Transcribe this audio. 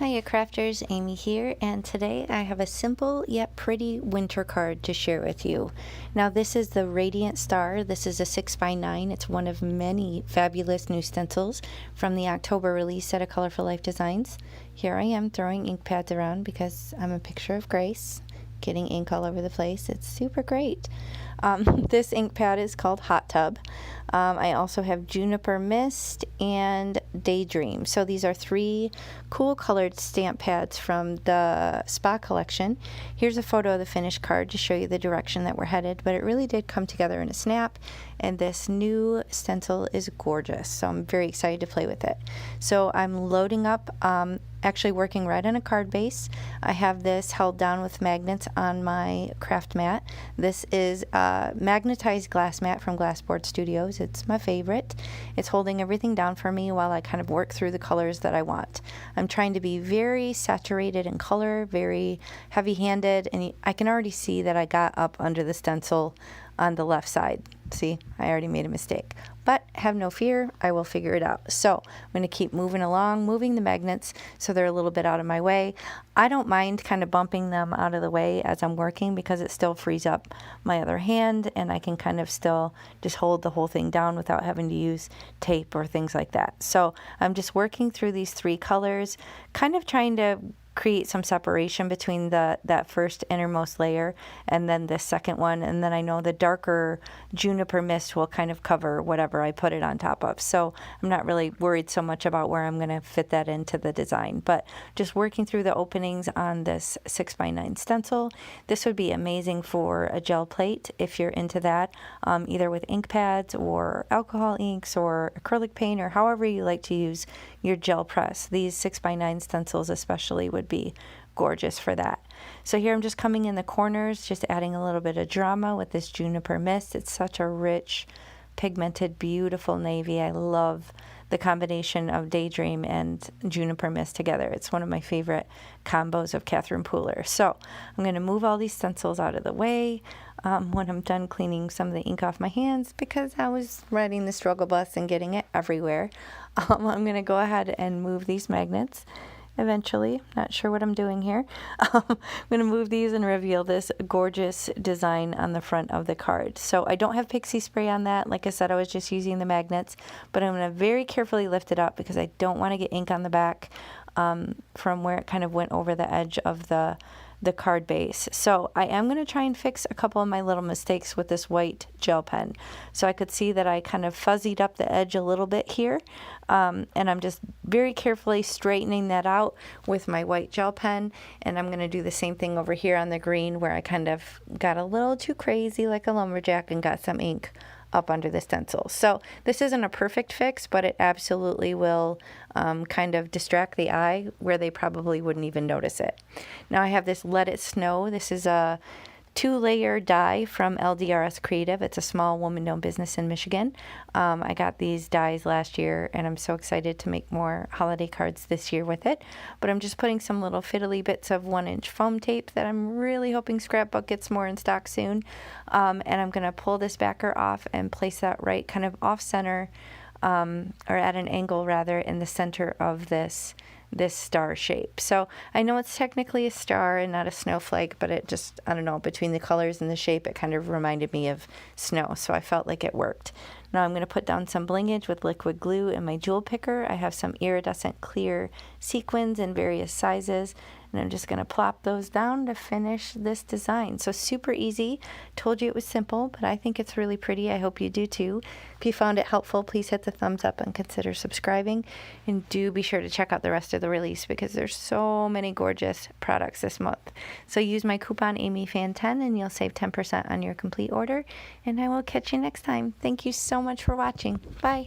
Hiya crafters, Amy here, and today I have a simple yet pretty winter card to share with you. Now this is the Radiant Star. This is a 6x9. It's one of many fabulous new stencils from the October release at Colorful Life Designs. Here I am throwing ink pads around because I'm a picture of Grace, getting ink all over the place. It's super great. This ink pad is called Hot Tub. I also have Juniper Mist and Daydream. So these are three cool colored stamp pads from the Spa collection. Here's a photo of the finished card to show you the direction that we're headed, but it really did come together in a snap, and this new stencil is gorgeous. So I'm very excited to play with it. So I'm loading up, actually working right on a card base. I have this held down with magnets on my craft mat. This is a magnetized glass mat from Glassboard Studios. It's my favorite. It's holding everything down for me while I kind of work through the colors that I want. I'm trying to be very saturated in color, very heavy-handed, and I can already see that I got up under the stencil on the left side. See, I already made a mistake, but have no fear, I will figure it out. So I'm going to keep moving along, moving the magnets so they're a little bit out of my way. I don't mind kind of bumping them out of the way as I'm working because it still frees up my other hand, and I can kind of still just hold the whole thing down without having to use tape or things like that. So I'm just working through these three colors, kind of trying to create some separation between that first innermost layer and then the second one, and then I know the darker Juniper Mist will kind of cover whatever I put it on top of. So I'm not really worried so much about where I'm going to fit that into the design, but just working through the openings on this 6x9 stencil. This would be amazing for a gel plate if you're into that, either with ink pads or alcohol inks or acrylic paint or however you like to use your gel press. These 6x9 stencils especially would be gorgeous for that. So here I'm just coming in the corners, just adding a little bit of drama with this Juniper Mist. It's such a rich, pigmented, beautiful navy. I love the combination of Daydream and Juniper Mist together. It's one of my favorite combos of Catherine Pooler. So I'm going to move all these stencils out of the way when I'm done cleaning some of the ink off my hands because I was riding the struggle bus and getting it everywhere. I'm going to go ahead and move these magnets eventually. Not sure what I'm doing here. I'm going to move these and reveal this gorgeous design on the front of the card. So I don't have pixie spray on that. Like I said, I was just using the magnets, but I'm going to very carefully lift it up because I don't want to get ink on the back from where it kind of went over the edge of the card base. So I am going to try and fix a couple of my little mistakes with this white gel pen. So I could see that I kind of fuzzied up the edge a little bit here, and I'm just very carefully straightening that out with my white gel pen, and I'm going to do the same thing over here on the green where I kind of got a little too crazy like a lumberjack and got some ink up under the stencil. So this isn't a perfect fix, but it absolutely will kind of distract the eye where they probably wouldn't even notice it. Now I have this Let It Snow. This is a 2-layer die from LDRS Creative. It's a small woman-owned business in Michigan. I got these dies last year, and I'm so excited to make more holiday cards this year with it. But I'm just putting some little fiddly bits of 1-inch foam tape that I'm really hoping Scrapbook gets more in stock soon. And I'm going to pull this backer off and place that right kind of off-center, or at an angle rather, in the center of this star shape. So I know it's technically a star and not a snowflake, but it just, I don't know, between the colors and the shape, it kind of reminded me of snow, so I felt like it worked. Now I'm going to put down some blingage with liquid glue in my jewel picker. I have some iridescent clear sequins in various sizes, and I'm just going to plop those down to finish this design. So super easy. Told you it was simple, but I think it's really pretty. I hope you do too. If you found it helpful, please hit the thumbs up and consider subscribing. And do be sure to check out the rest of the release because there's so many gorgeous products this month. So use my coupon AmyFan10 and you'll save 10% on your complete order. And I will catch you next time. Thank you so much for watching. Bye.